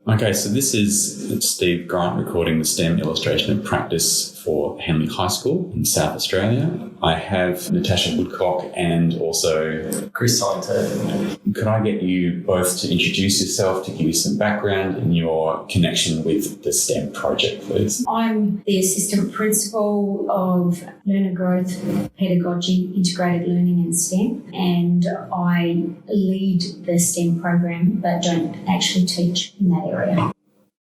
Okay, so this is Steve Grant recording the STEM illustration and practice for Henley High School in South Australia. I have Natasha Woodcock and also Cilento. Could I get you both to introduce yourself, to give you some background and your connection with the STEM project, please? I'm the Assistant Principal of Learner Growth, Pedagogy, Integrated Learning and STEM, and I lead the STEM program but don't actually teach in that area.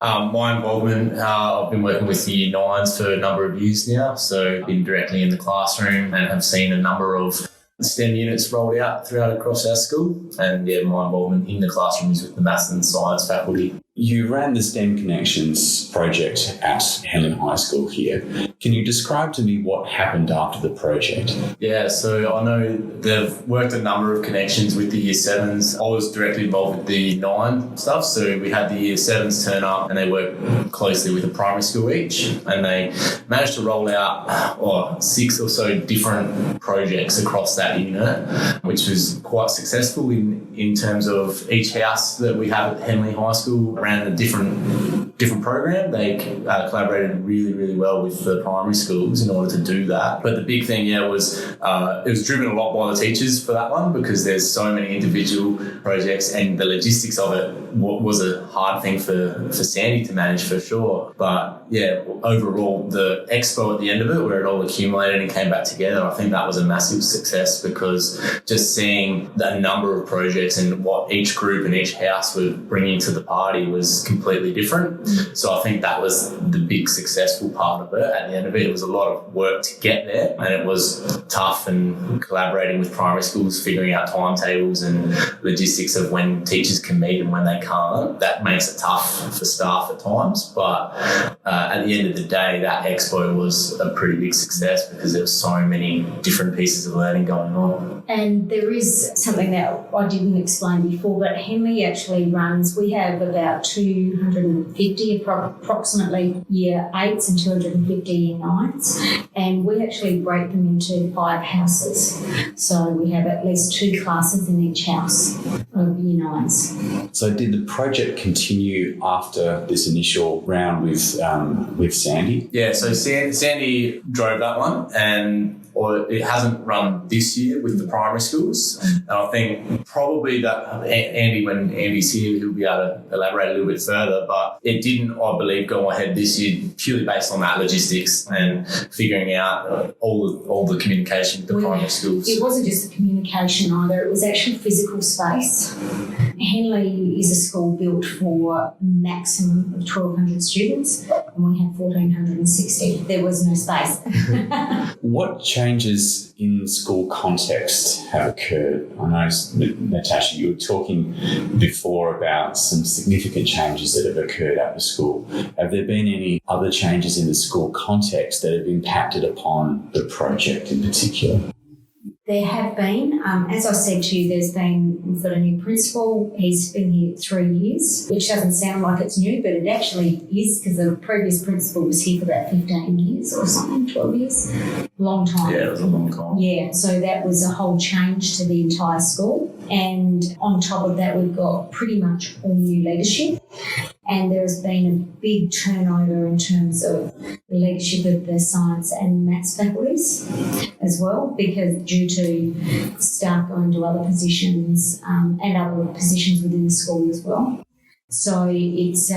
My involvement, I've been working with Year 9s for a number of years now, so I've been directly in the classroom and have seen a number of STEM units rolled out across our school. And my involvement in the classroom is with the maths and science faculty. You ran the STEM Connections project at Henley High School here. Can you describe to me what happened after the project? Yeah, so I know they've worked a number of connections with the Year 7s. I was directly involved with the 9 stuff, so we had the Year 7s turn up and they worked closely with a primary school each, and they managed to roll out 6 or so different projects across that unit, which was quite successful in terms of each house that we have at Henley High School ran a different program. They collaborated really, really well with the primary schools in order to do that. But the big thing, was it was driven a lot by the teachers for that one, because there's so many individual projects and the logistics of it was a hard thing for Sandy to manage for sure. But overall, the expo at the end of it, where it all accumulated and came back together, I think that was a massive success, because just seeing the number of projects and what each group and each house were bringing to the party was completely different. So I think that was the big successful part of it. At the end of it, it was a lot of work to get there, and it was tough, and collaborating with primary schools, figuring out timetables and logistics of when teachers can meet and when they can't. That makes it tough for staff at times, but at the end of the day, that expo was a pretty big success because there were so many different pieces of learning going on. And there is something that I didn't explain before, but Henley actually runs, we have about 250 approximately Year 8s and 250 Year 9s, and we actually break them into 5 houses. So we have at least 2 classes in each house of Year 9s. So did the project continue after this initial round with Sandy? Yeah, so Sandy drove that one, or it hasn't run this year with the primary schools. And I think probably that Andy, when Andy's here, he'll be able to elaborate a little bit further, but it didn't, I believe, go ahead this year purely based on that logistics and figuring out all the communication with the primary schools. It wasn't just the communication either, it was actually physical space. Henley is a school built for a maximum of 1,200 students, and we had 1,460. There was no space. What changes in school context have occurred? I know, Natasha, you were talking before about some significant changes that have occurred at the school. Have there been any other changes in the school context that have impacted upon the project in particular? There have been. As I said to you, we've got a new principal. He's been here 3 years, which doesn't sound like it's new, but it actually is, because the previous principal was here for about 15 years or something, 12 years. Long time. Yeah, it was a long time. Yeah, so that was a whole change to the entire school. And on top of that, we've got pretty much all new leadership. And there has been a big turnover in terms of the leadership of the science and maths faculties as well, because due to staff going to other positions and other positions within the school as well. So it's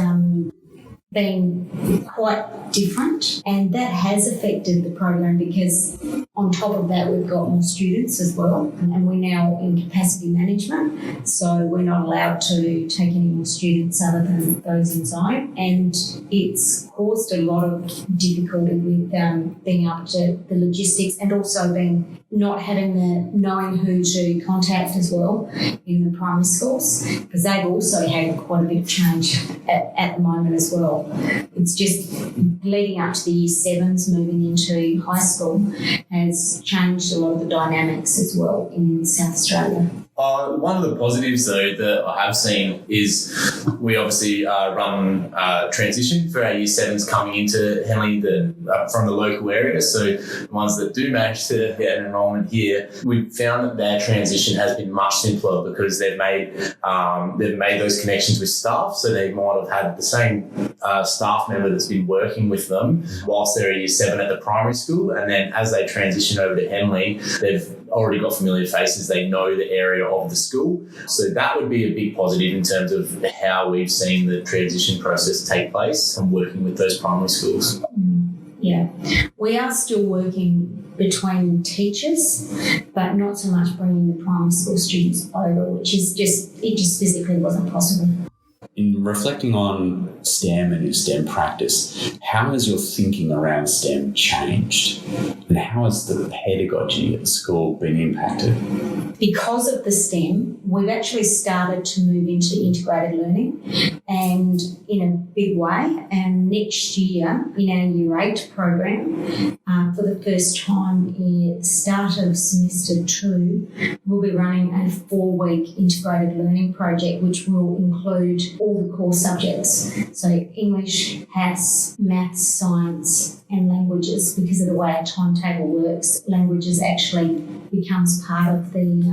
been quite different, and that has affected the program, because on top of that we've got more students as well, and we're now in capacity management, so we're not allowed to take any more students other than those inside, and it's caused a lot of difficulty with being up to the logistics, and also not knowing who to contact as well in the primary schools, because they've also had quite a bit of change at the moment as well. It's just leading up to the Year 7s moving into high school has changed a lot of the dynamics as well in South Australia. One of the positives, though, that I have seen is we obviously run transition for our Year 7s coming into Henley from the local area. So the ones that do manage to get an enrolment here, we've found that their transition has been much simpler because they've made those connections with staff. So they might have had the same staff member that's been working with them whilst they're a Year 7 at the primary school. And then as they transition over to Henley, they've already got familiar faces. They know the area of the school. So that would be a big positive in terms of how we've seen the transition process take place and working with those primary schools. Yeah. We are still working between teachers, but not so much bringing the primary school students over, which is just physically wasn't possible. In reflecting on STEM and your STEM practice, how has your thinking around STEM changed? And how has the pedagogy at the school been impacted? Because of the STEM, we've actually started to move into integrated learning, and in a big way. And next year, in our Year 8 program, for the first time at the start of semester 2, we'll be running a 4-week integrated learning project, which will include all the core subjects. So English, HAS, maths, science, and languages. Because of the way our timetable works, languages actually becomes part of the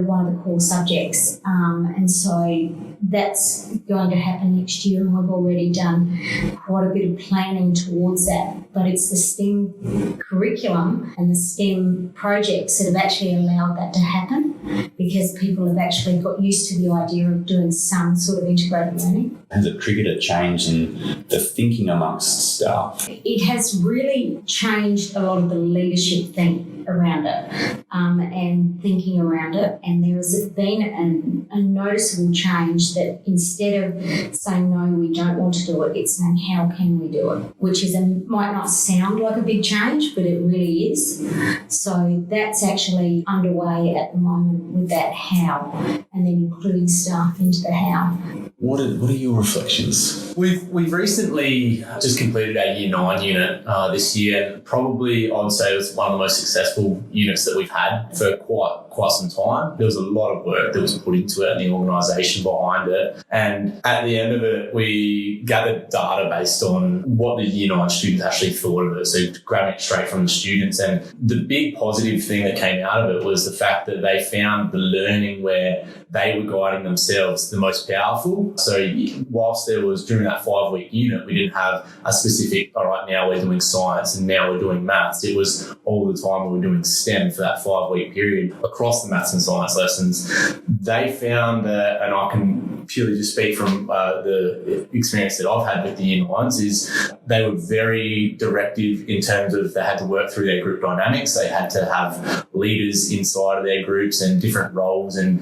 one of the core subjects. And so that's going to happen next year, and we've already done quite a bit of planning towards that. But it's the STEM curriculum and the STEM projects that have actually allowed that to happen, because people have actually got used to the idea of doing some sort of integrated learning. Has it triggered a change in the thinking amongst staff? It has really changed a lot of the leadership thing around it, and thinking around it. And there has been a noticeable change that instead of saying, no, we don't want to do it, it's saying, how can we do it? Which might not sound like a big change, but it really is. So that's actually underway at the moment with that how, and then including staff into the how. What are your reflections? We've recently just completed our Year 9 unit this year, and probably I would say it was one of the most successful units that we've had for quite some time. There was a lot of work that was put into it and the organisation behind it. And at the end of it, we gathered data based on what the Year 9 students actually thought of it. So grabbing it straight from the students. And the big positive thing that came out of it was the fact that they found the learning where they were guiding themselves the most powerful. So whilst there was, during that 5-week unit, we didn't have a specific, all right, now we're doing science and now we're doing maths. It was all the time we were doing STEM for that 5-week period across the maths and science lessons. They found that, and I can purely just speak from the experience that I've had with the Year 9s, is they were very directive in terms of they had to work through their group dynamics. They had to have leaders inside of their groups and different roles and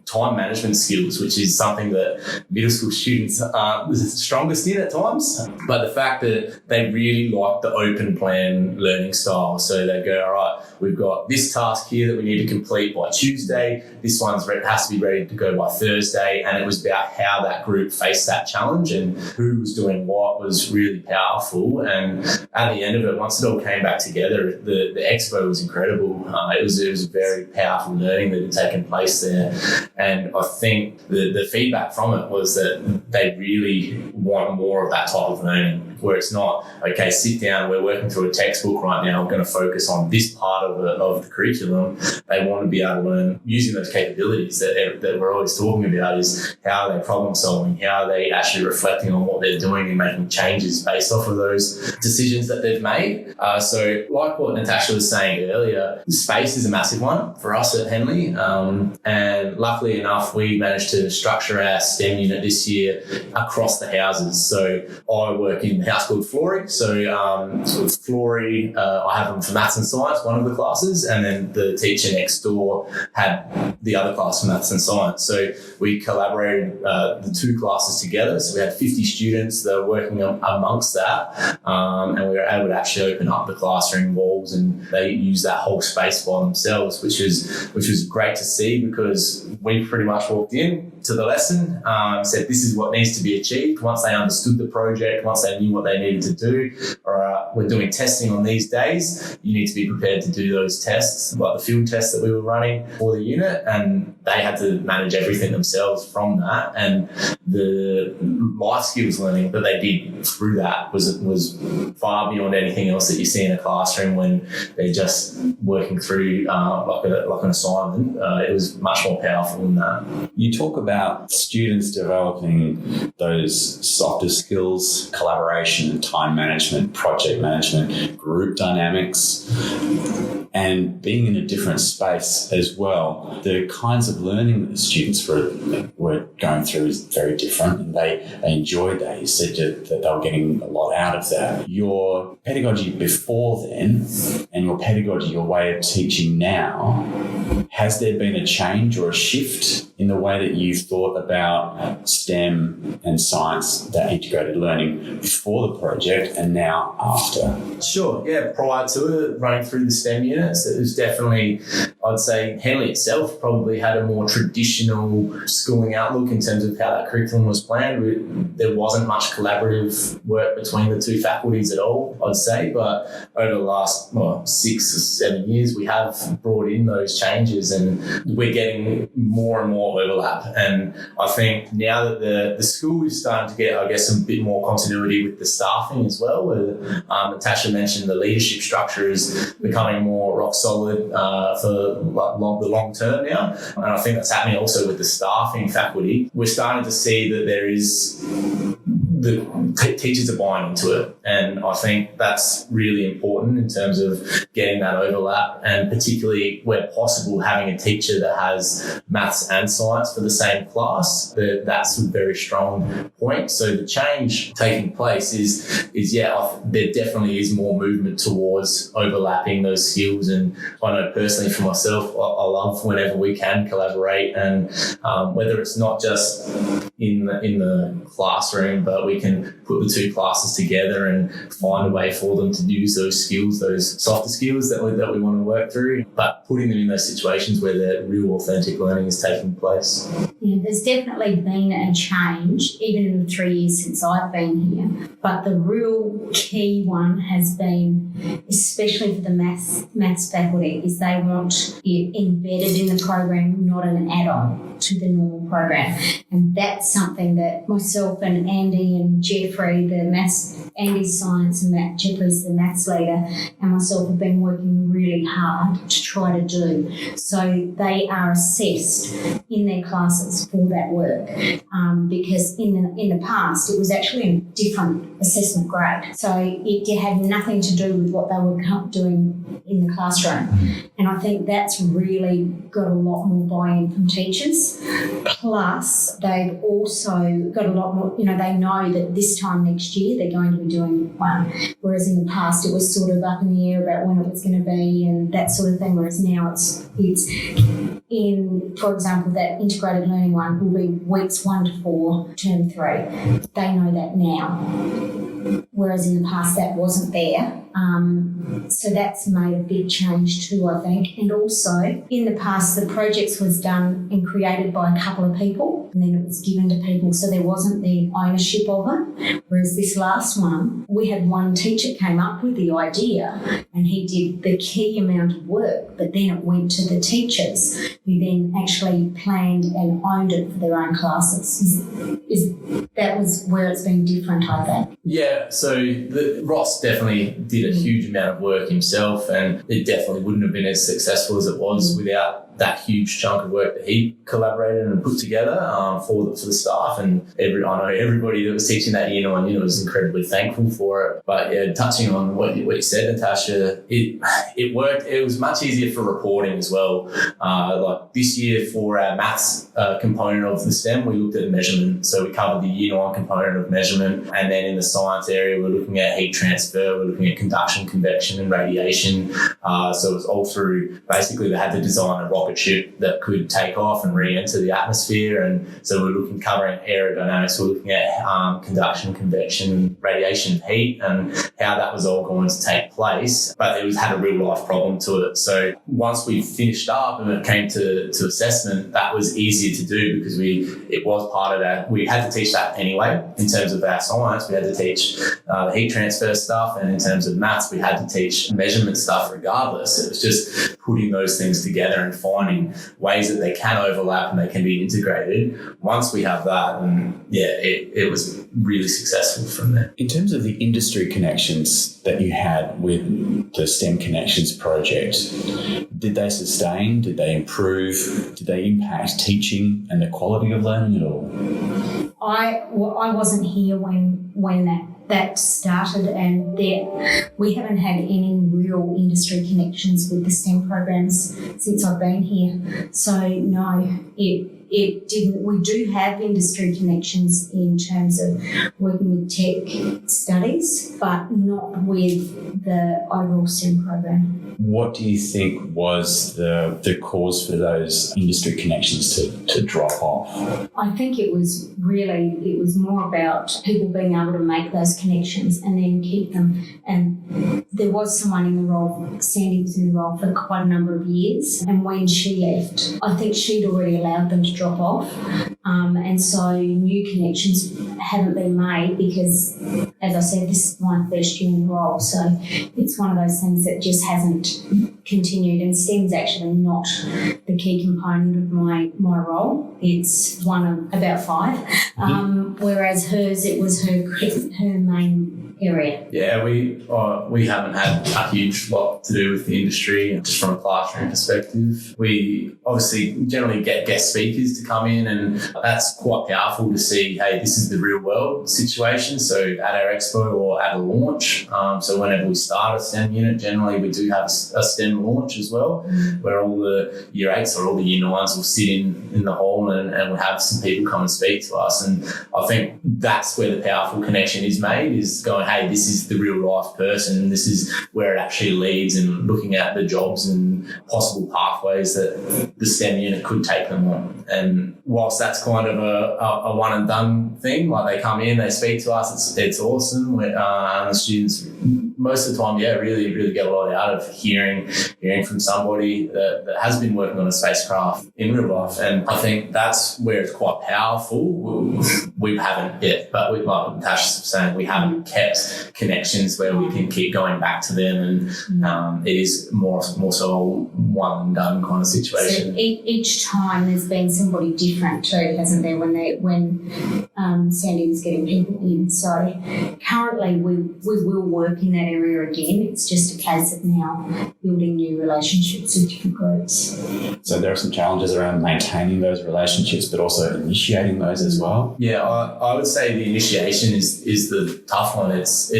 time management skills, which is something that middle school students aren't the strongest in at times. But the fact that they really like the open plan learning style. So they go, all right, we've got this task here that we need to complete by Tuesday. This one's has to be ready to go by Thursday. And it was about how that group faced that challenge and who was doing what was really powerful. And at the end of it, once it all came back together, the expo was incredible. It was a very powerful learning that had taken place there. And I think the feedback from it was that they really want more of that type of learning, where it's not, okay, sit down, we're working through a textbook right now, we're going to focus on this part of the curriculum. They want to be able to learn using those capabilities that we're always talking about, is how are they problem solving, how are they actually reflecting on what they're doing and making changes based off of those decisions that they've made. So like what Natasha was saying earlier, space is a massive one for us at Henley. And luckily enough, we managed to structure our STEM unit this year across the houses. So I work in a house called Flory. So Flory, I have them for maths and science, one of the classes, and then the teacher next door had the other class for maths and science. So we collaborated the two classes together. So we had 50 students that were working amongst that, and we were able to actually open up the classroom walls, and they used that whole space by themselves, which was great to see, because we pretty much walked in to the lesson, said this is what needs to be achieved. Once they understood the project, once they knew what they needed to do, or we're doing testing on these days, you need to be prepared to do those tests, like the field tests that we were running for the unit, and they had to manage everything themselves from that. And the life skills learning that they did through that was far beyond anything else that you see in a classroom when they're just working through like an assignment. It was much more powerful than that. You talk about students developing those softer skills, collaboration, time management, project management, group dynamics, and being in a different space as well. The kinds of learning that the students were going through is very different, and they enjoyed that. You said that they were getting a lot out of that. Your pedagogy before then and your pedagogy, your way of teaching now, has there been a change or a shift in the way that you've thought about STEM and science, that integrated learning, before the project and now after? Sure, yeah. Prior to it, running through the STEM units, it was definitely, I'd say Henley itself probably had a more traditional schooling outlook in terms of how that curriculum was planned. There wasn't much collaborative work between the two faculties at all, I'd say, but over the last 6 or 7 years, we have brought in those changes and we're getting more and more overlap. And I think now that the school is starting to get, I guess, some bit more continuity with the staffing as well, where Natasha mentioned the leadership structure is becoming more rock solid for the long term now. And I think that's happening also with the staffing faculty. We're starting to see that there is the teachers are buying into it, and I think that's really important in terms of getting that overlap, and particularly where possible having a teacher that has maths and science for the same class. That's a very strong point. So the change taking place is there definitely is more movement towards overlapping those skills, and I know personally for myself, I love whenever we can collaborate, and whether it's not just in the classroom, but we can put the two classes together and find a way for them to use those skills, those softer skills that we want to work through, but putting them in those situations where the real authentic learning is taking place. Yeah, there's definitely been a change, even in the 3 years since I've been here. But the real key one has been, especially for the maths faculty, is they want it embedded in the program, not an add-on to the normal program. And that's something that myself and Andy and Jeffrey, Andy's science and Jeffrey's the maths leader, and myself have been working really hard to try to do. So they are assessed in their classes for that work, because in the past it was actually a different assessment grade. So it had nothing to do with what they were doing in the classroom. And I think that's really got a lot more buy-in from teachers. Plus, they've also got a lot more, they know that this time next year they're going to be doing one. Whereas in the past it was sort of up in the air about when it was going to be and that sort of thing. Whereas now it's in, for example, that integrated learning one will be weeks 1 to 4, term 3. They know that now. Whereas in the past that wasn't there. So that's made a big change too, I think. And also, in the past, the projects was done and created by a couple of people, and then it was given to people, so there wasn't the ownership of it. Whereas this last one, we had one teacher came up with the idea, and he did the key amount of work, but then it went to the teachers, who then actually planned and owned it for their own classes. That was where it's been different, I think. Yeah, so Ross definitely did a huge amount of work himself, and it definitely wouldn't have been as successful as it was without that huge chunk of work that he collaborated and put together for the staff. And I know everybody that was teaching that year 9 was incredibly thankful for it. But yeah, touching on what you said, Natasha, it worked. It was much easier for reporting as well. Like this year for our maths component of the STEM, we looked at measurement. So we covered the year 9 component of measurement. And then in the science area, we're looking at heat transfer, we're looking at conduction, convection and radiation. So it was all through, basically they had to design a rocket ship that could take off and re-enter the atmosphere. And so we're covering aerodynamics, we're looking at conduction, convection, radiation, heat, and how that was all going to take place. But it had a real life problem to it. So once we finished up and it came to assessment, that was easier to do because it was part of that. We had to teach that anyway in terms of our science. We had to teach teach the heat transfer stuff, and in terms of maths, we had to teach measurement stuff regardless. It was just putting those things together and finding ways that they can overlap and they can be integrated. Once we have that, and it was really successful from there. In terms of the industry connections that you had with the STEM Connections project, did they sustain? Did they improve? Did they impact teaching and the quality of learning at all? I wasn't here when that started, and we haven't had any real industry connections with the STEM programs since I've been here. So no, it didn't. We do have industry connections in terms of working with tech studies, but not with the overall STEM program. What do you think was the cause for those industry connections to drop off? I think it was more about people being able to make those connections and then keep them. And there was someone in the role, Sandy was in the role for quite a number of years. And when she left, I think she'd already allowed them to drop off. And so new connections haven't been made because, as I said, this is my first year in the role. So it's one of those things that just hasn't continued. And STEM's actually not the key component of my role. It's one of about 5. Whereas hers, it was her main area. Yeah, we haven't had a huge lot to do with the industry, just from a classroom perspective. We obviously generally get guest speakers to come in, and that's quite powerful to see, hey, this is the real world situation. So at our expo or at a launch, so whenever we start a STEM unit, generally we do have a STEM launch as well, where all the year 8s or all the year 9s will sit in the hall and we'll have some people come and speak to us. And I think that's where the powerful connection is made, is going, hey, this is the real life person, this is where it actually leads, and looking at the jobs and possible pathways that the STEM unit could take them on. And whilst that's kind of a one and done thing, like they come in, they speak to us, it's awesome. And the students most of the time, really, really get a lot out of hearing from somebody that has been working on a spacecraft in real life. And I think that's where it's quite powerful. We haven't yet, but with like Natasha was saying, we haven't kept connections where we can keep going back to them, and it is more so one and done kind of situation. So each time there's been somebody different too, hasn't there? When Sandy was getting people in. So currently we will work in that area again. It's just a case of now building new relationships with different groups. So there are some challenges around maintaining those relationships, but also initiating those as well. Yeah, I would say the initiation is the tough one. It's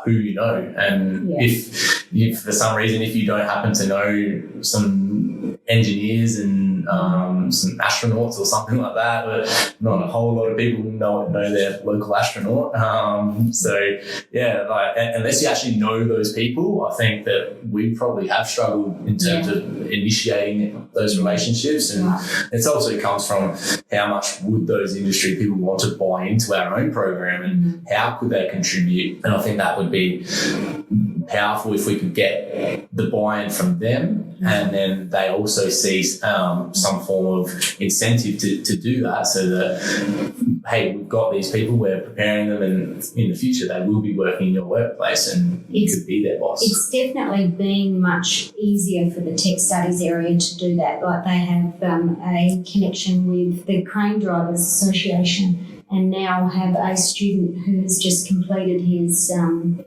who you know, and if for some reason if you don't happen to know some engineers and some astronauts or something like that, but not a whole lot of people know their local astronaut. So yeah, like unless you actually know those people, I think that we probably have struggled in terms of initiating those relationships, and it also comes from how much would those industry people want to buy into our own program, and how could they contribute. And I think that would be powerful if we could get the buy-in from them, and then they also see some form of incentive to do that, so that, hey, we've got these people, we're preparing them, and in the future they will be working in your workplace and you could be their boss. It's definitely been much easier for the tech studies area to do that. Like they have a connection with the Crane Drivers Association, and now have a student who has just completed his,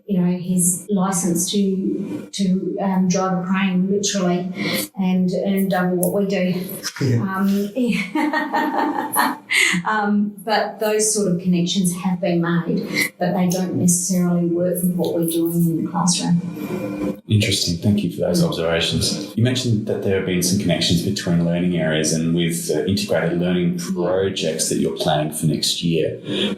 his license to drive a crane, literally, and earn double what we do. But those sort of connections have been made, but they don't necessarily work with what we're doing in the classroom. Interesting. Thank you for those observations. You mentioned that there have been some connections between learning areas and with integrated learning projects that you're planning for next year.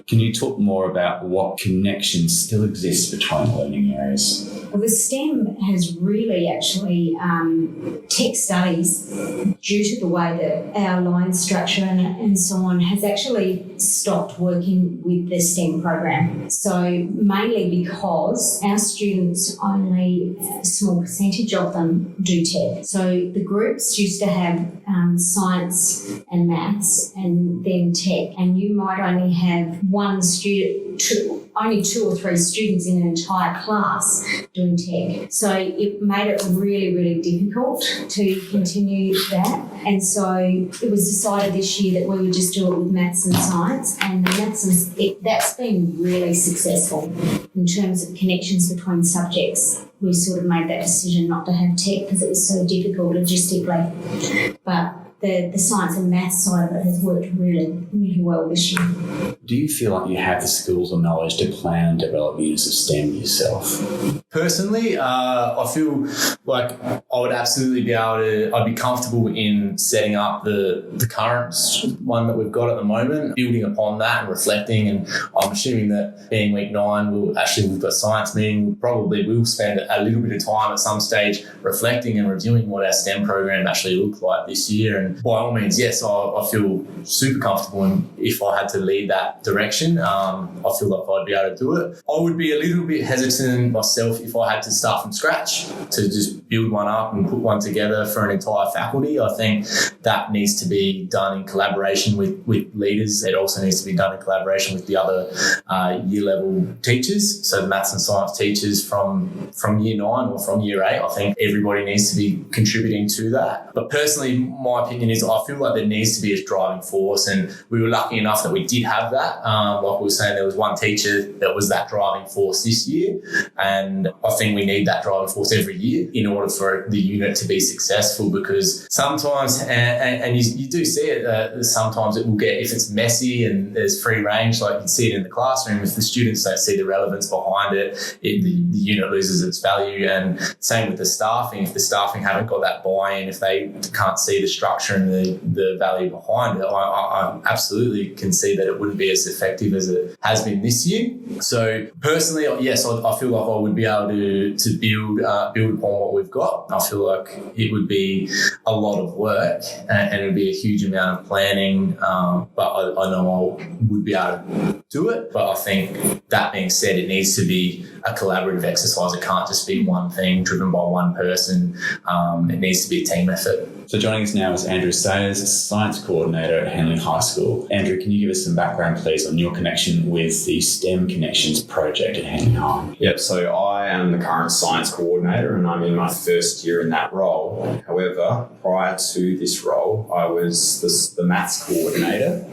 Can you talk more about what connections still exist between learning areas? Well, the STEM has really actually, tech studies, due to the way that our line structure and so on, has actually stopped working with the STEM program. So mainly because our students, only a small percentage of them do tech. So the groups used to have science and maths and then tech, and you might only have one student only 2 or 3 students in an entire class doing tech. So it made it really, really difficult to continue that. And so it was decided this year that we would just do it with maths and science. And the maths that's been really successful in terms of connections between subjects. We sort of made that decision not to have tech because it was so difficult logistically. But the science and maths side of it has worked really, really well this year. Do you feel like you have the skills or knowledge to plan and develop units of STEM yourself? Personally, I feel like I would absolutely be able to, I'd be comfortable in setting up the current one that we've got at the moment, building upon that and reflecting. And I'm assuming that being week 9, we've got a science meeting, we'll spend a little bit of time at some stage reflecting and reviewing what our STEM program actually looked like this year. And by all means, yes, I feel super comfortable. And if I had to lead that direction, I feel like I'd be able to do it. I would be a little bit hesitant myself if I had to start from scratch to just build one up and put one together for an entire faculty. I think that needs to be done in collaboration with leaders. It also needs to be done in collaboration with the other year level teachers. So the maths and science teachers from year 9 or from year 8, I think everybody needs to be contributing to that. But personally, my opinion is I feel like there needs to be a driving force, and we were lucky enough that we did have that. Like we were saying, there was one teacher that was that driving force this year, and I think we need that driving force every year in order for the unit to be successful, because sometimes, and you do see it, sometimes it will get, if it's messy and there's free range, like you see it in the classroom, if the students don't see the relevance behind it, the unit loses its value. And same with the staffing. If the staffing haven't got that buy-in, if they can't see the structure and the value behind it, I absolutely can see that it wouldn't be as effective as it has been this year. So personally, yes, I feel like I would be able to build upon what we've got. I feel like it would be a lot of work and it would be a huge amount of planning, but I know I would be able to do it. But I think that being said, it needs to be a collaborative exercise. It can't just be one thing driven by one person. It needs to be a team effort. So joining us now is Andrew Sayers, Science Coordinator at Henley High School. Andrew, can you give us some background, please, on your connection with the STEM Connections project at Henley High? Yep, so I am the current Science Coordinator and I'm in my first year in that role. However, prior to this role, I was the Maths Coordinator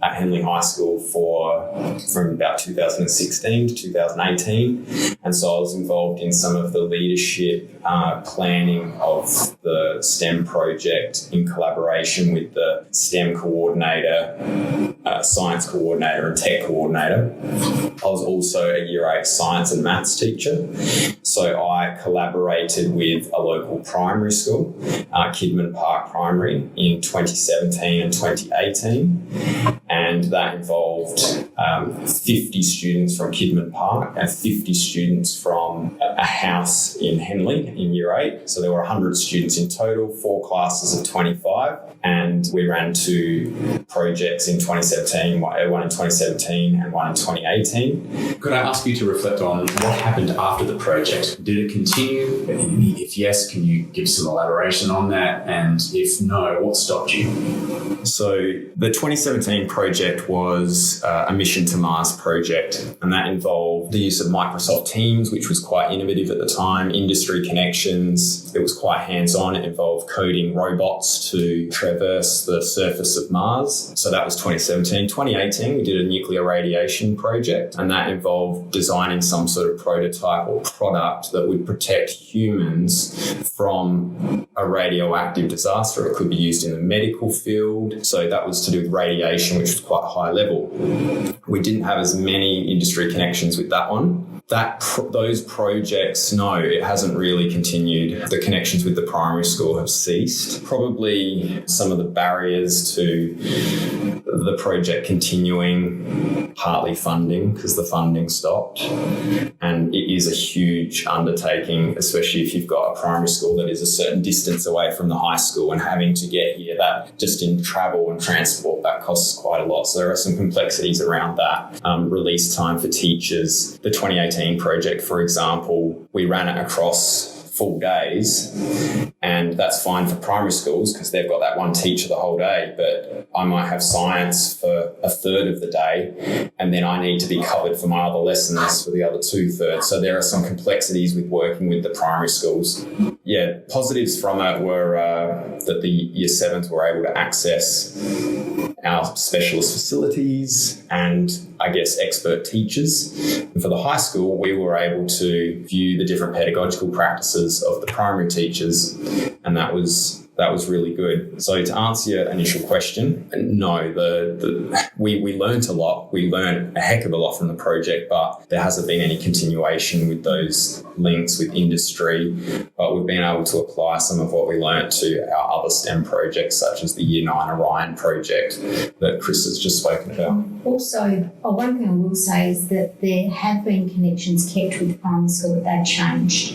at Henley High School from about 2016 to 2018. And so I was involved in some of the leadership planning of the STEM project in collaboration with the STEM coordinator, science coordinator and tech coordinator. I was also a year 8 science and maths teacher. So I collaborated with a local primary school, Kidman Park Primary, in 2017 and 2018. And that involved 50 students from Kidman Park and 50 students from a house in Henley in year 8. So there were 100 students in total, 4 classes of 25. And we ran 2 projects in 2017, one in 2017 and one in 2018. Could I ask you to reflect on what happened after the project? Did it continue? If yes, can you give some elaboration on that? And if no, what stopped you? So the 2017 project was a Mission to Mars project, and that involved the use of Microsoft Teams, which was quite innovative at the time, industry connections. It was quite hands-on. It involved coding robots to traverse the surface of Mars. So that was 2017. 2018, we did a nuclear radiation project, and that involved designing some sort of prototype or product that would protect humans from a radioactive disaster. It could be used in the medical field. So that was to do with radiation, which was quite high level. We didn't have as many industry connections with that one. Those projects, no, it hasn't really continued. The connections with the primary school have ceased. Probably some of the barriers to the project continuing, partly funding, because the funding stopped. And it is a huge undertaking, especially if you've got a primary school that is a certain distance away from the high school and having to get here. That just in travel and transport, that costs quite a lot. So there are some complexities around that. Release time for teachers. The 2018 project, for example, we ran it across full days, and that's fine for primary schools because they've got that one teacher the whole day, but I might have science for a third of the day, and then I need to be covered for my other lessons for the other 2/3. So there are some complexities with working with the primary schools. Yeah, positives from it were that the Year 7s were able to access our specialist facilities and, I guess, expert teachers. And for the high school, we were able to view the different pedagogical practices of the primary teachers, and that was really good. So to answer your initial question, no, we learned a lot. We learned a heck of a lot from the project, but there hasn't been any continuation with those links with industry. But we've been able to apply some of what we learned to our other STEM projects, such as the Year 9 Orion project that Chris has just spoken about. Also, one thing I will say is that there have been connections kept with primary school, but they've changed.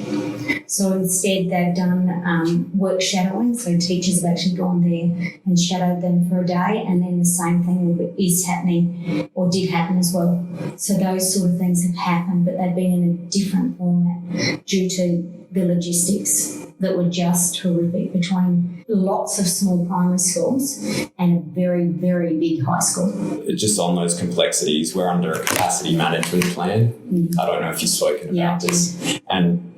So instead, they've done work shadowing. So teachers have actually gone there and shadowed them for a day, and then the same thing is happening or did happen as well. So those sort of things have happened, but they've been in a different format due to the logistics that were just horrific between lots of small primary schools and a very, very big high school. Just on those complexities, we're under a capacity management plan. I don't know if you've spoken about this. And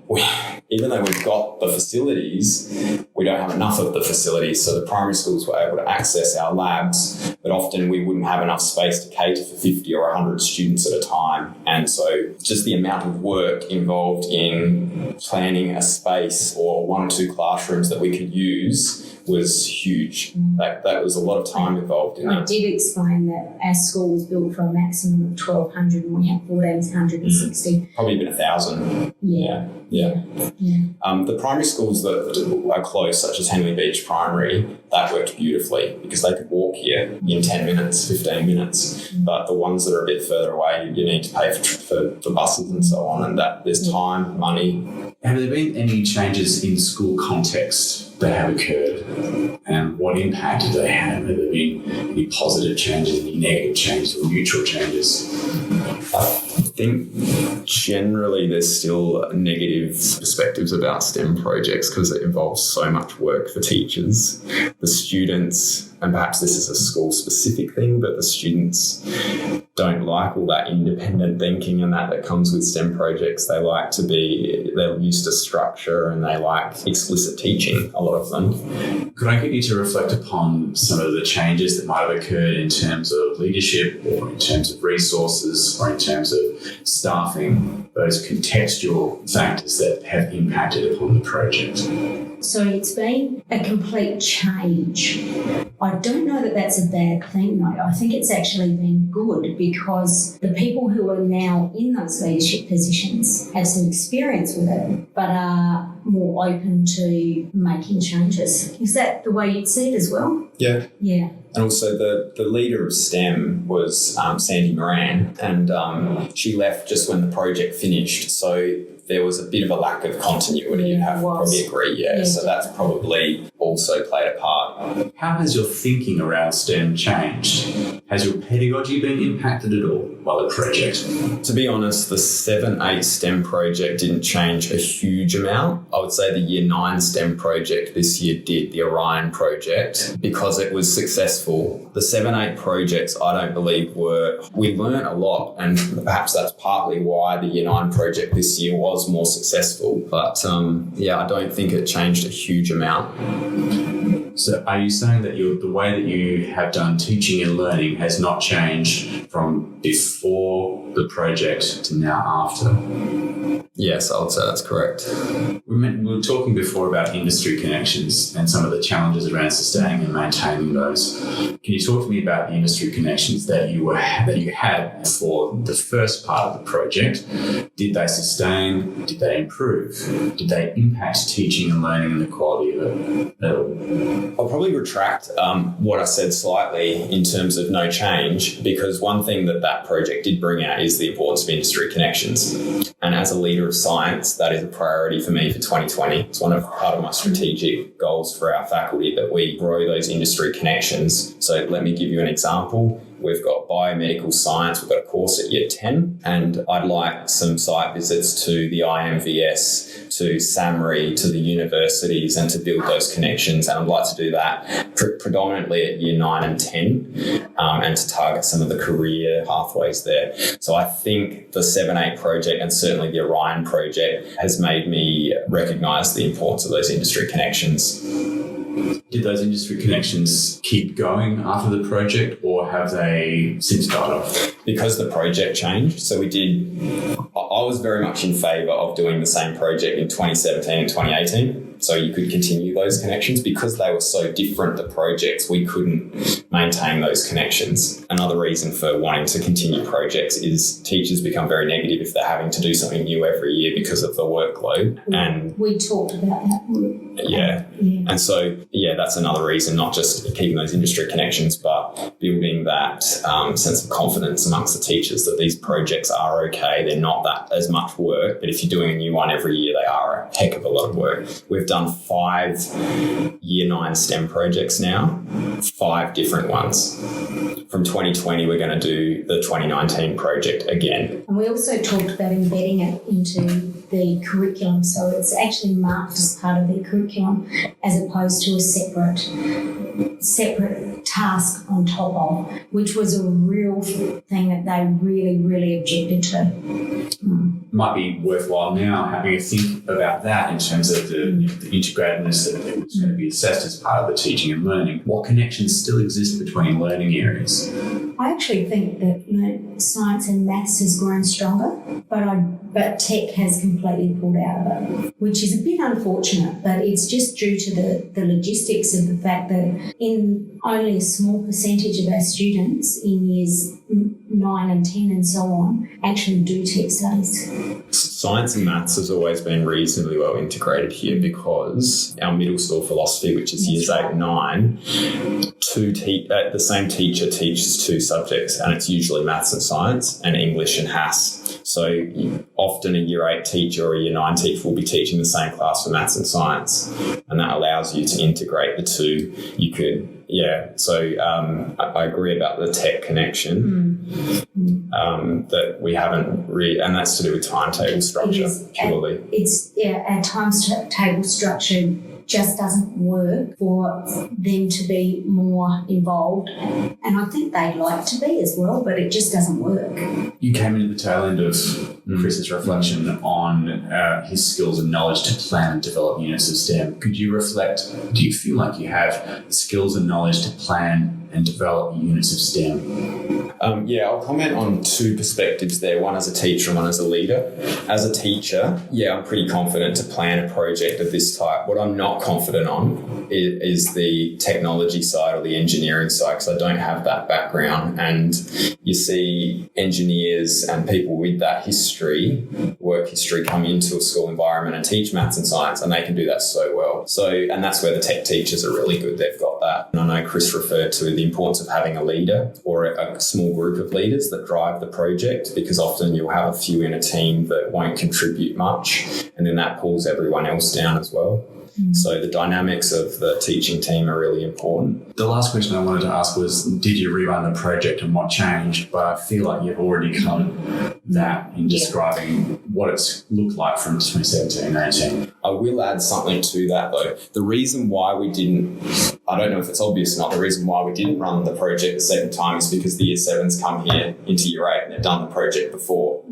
even though we've got the facilities, we don't have enough of the facilities. So the primary schools were able to access our labs, but often we wouldn't have enough space to cater for 50 or 100 students at a time. And so just the amount of work involved in planning a space or 1 or 2 classrooms that we could use was huge. That was a lot of time involved in that. I did explain that our school was built for a maximum of 1,200 and we had 1,460. Probably even 1,000. Yeah. The primary schools that are close, such as Henley Beach Primary, that worked beautifully because they could walk here in 10 minutes, 15 minutes. But the ones that are a bit further away, you need to pay for buses and so on, and that there's time, money. Have there been any changes in school context that have occurred, and what impact have they had? Have there been any positive changes, any negative changes, or neutral changes? I think generally there's still negative perspectives about STEM projects because it involves so much work for teachers. The students, and perhaps this is a school-specific thing, but the students don't like all that independent thinking and that comes with STEM projects. They're used to structure and they like explicit teaching, a lot of them. Could I get you to reflect upon some of the changes that might have occurred in terms of leadership or in terms of resources or in terms of staffing, those contextual factors that have impacted upon the project? So it's been a complete change. I don't know that that's a bad thing, though. I think it's actually been good because the people who are now in those leadership positions have some experience with it, but are more open to making changes. Is that the way you'd see it as well? Yeah. Yeah. And also the leader of STEM was Sandy Moran, and she left just when the project finished. So there was a bit of a lack of continuity, you'd have to probably agree, yeah. So that's probably also played a part. How has your thinking around STEM changed? Has your pedagogy been impacted at all by the project? To be honest, the 7-8 STEM project didn't change a huge amount. I would say the Year 9 STEM project this year did, the Orion project, because it was successful. The 7-8 projects, I don't believe we learned a lot, and perhaps that's partly why the Year 9 project this year was more successful. But I don't think it changed a huge amount. So are you saying that the way that you have done teaching and learning has not changed from before the project to now after? Yes, I would say that's correct. We were talking before about industry connections and some of the challenges around sustaining and maintaining those. Can you talk to me about the industry connections that you had for the first part of the project? Did they sustain? Did they improve? Did they impact teaching and learning and the quality of it at all? I'll probably retract what I said slightly in terms of no change, because one thing that project did bring out is the importance of industry connections. And as a leader of science, that is a priority for me for 2020. It's part of my strategic goals for our faculty that we grow those industry connections. So let me give you an example. We've got biomedical science. We've got a course at year 10. And I'd like some site visits to the IMVS, to SAMRI, to the universities, and to build those connections. And I'd like to do that predominantly at year 9 and 10, and to target some of the career pathways there. So I think the 7-8 project, and certainly the Orion project, has made me recognise the importance of those industry connections. Did those industry connections keep going after the project, or have they since died off? Because the project changed. So I was very much in favour of doing the same project in 2017 and 2018. So you could continue those connections. Because they were so different, the projects, we couldn't maintain those connections. Another reason for wanting to continue projects is teachers become very negative if they're having to do something new every year because of the workload. And we talked about that. Yeah. And so, that's another reason, not just keeping those industry connections, but building that sense of confidence amongst the teachers that these projects are okay. They're not that as much work, but if you're doing a new one every year, they are a heck of a lot of work. We've done 5 year 9 STEM projects now, 5 different ones. From 2020, we're going to do the 2019 project again. And we also talked about embedding it into the curriculum, so it's actually marked as part of their curriculum as opposed to a separate task on top of, which was a real thing that they really, really objected to. Might be worthwhile now having a think about that in terms of the integratedness that is going to be assessed as part of the teaching and learning. What connections still exist between learning areas? I actually think that science and maths has grown stronger, but tech has completely pulled out of it, which is a bit unfortunate, but it's just due to the logistics of the fact that in only a small percentage of our students in years 9 and 10 and so on actually do tech studies. Science and maths has always been reasonably well integrated here because our middle school philosophy, which is years 8 and 9, the same teacher teaches 2 subjects, and it's usually maths and science and English and HASS. So often a year 8 teacher or a year 9 teacher will be teaching the same class for maths and science, and that allows you to integrate the 2. You could, I agree about the tech connection that we haven't really, and that's to do with timetable structure purely. Our timetable structure just doesn't work for them to be more involved. And I think they'd like to be as well, but it just doesn't work. You came into the tail end of Chris's reflection on his skills and knowledge to plan and develop units of STEM. Could you reflect, do you feel like you have the skills and knowledge to plan and develop units of STEM? I'll comment on 2 perspectives there, one as a teacher and one as a leader. As a teacher, I'm pretty confident to plan a project of this type. What I'm not confident on is the technology side or the engineering side, because I don't have that background. And you see engineers and people with that work history, come into a school environment and teach maths and science, and they can do that so well. And that's where the tech teachers are really good. They've got that. And I know Chris referred to the importance of having a leader or a small group of leaders that drive the project, because often you'll have a few in a team that won't contribute much, and then that pulls everyone else down as well. So the dynamics of the teaching team are really important. The last question I wanted to ask was, did you rerun the project and what changed? But I feel like you've already covered that in describing what it's looked like from 2017 and 18. I will add something to that though. The reason why we didn't, I don't know if it's obvious or not, the reason why we didn't run the project the second time is because the year 7s come here into year 8 and they've done the project before.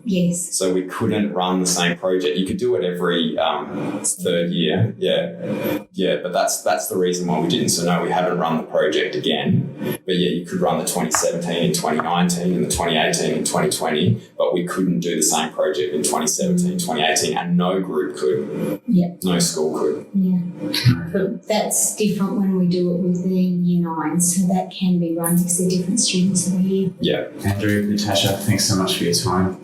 Yes. So we couldn't run the same project. You could do it every 3rd year. But that's the reason why we didn't. So no, we haven't run the project again. But you could run the 2017 and 2019 and the 2018 and 2020, but we couldn't do the same project in 2017, 2018, and no group could. Yeah. No school could. Yeah. But that's different when we do it with the year 9, so that can be run because they're different students every year. Yeah. Andrew, Natasha, thanks so much for your time.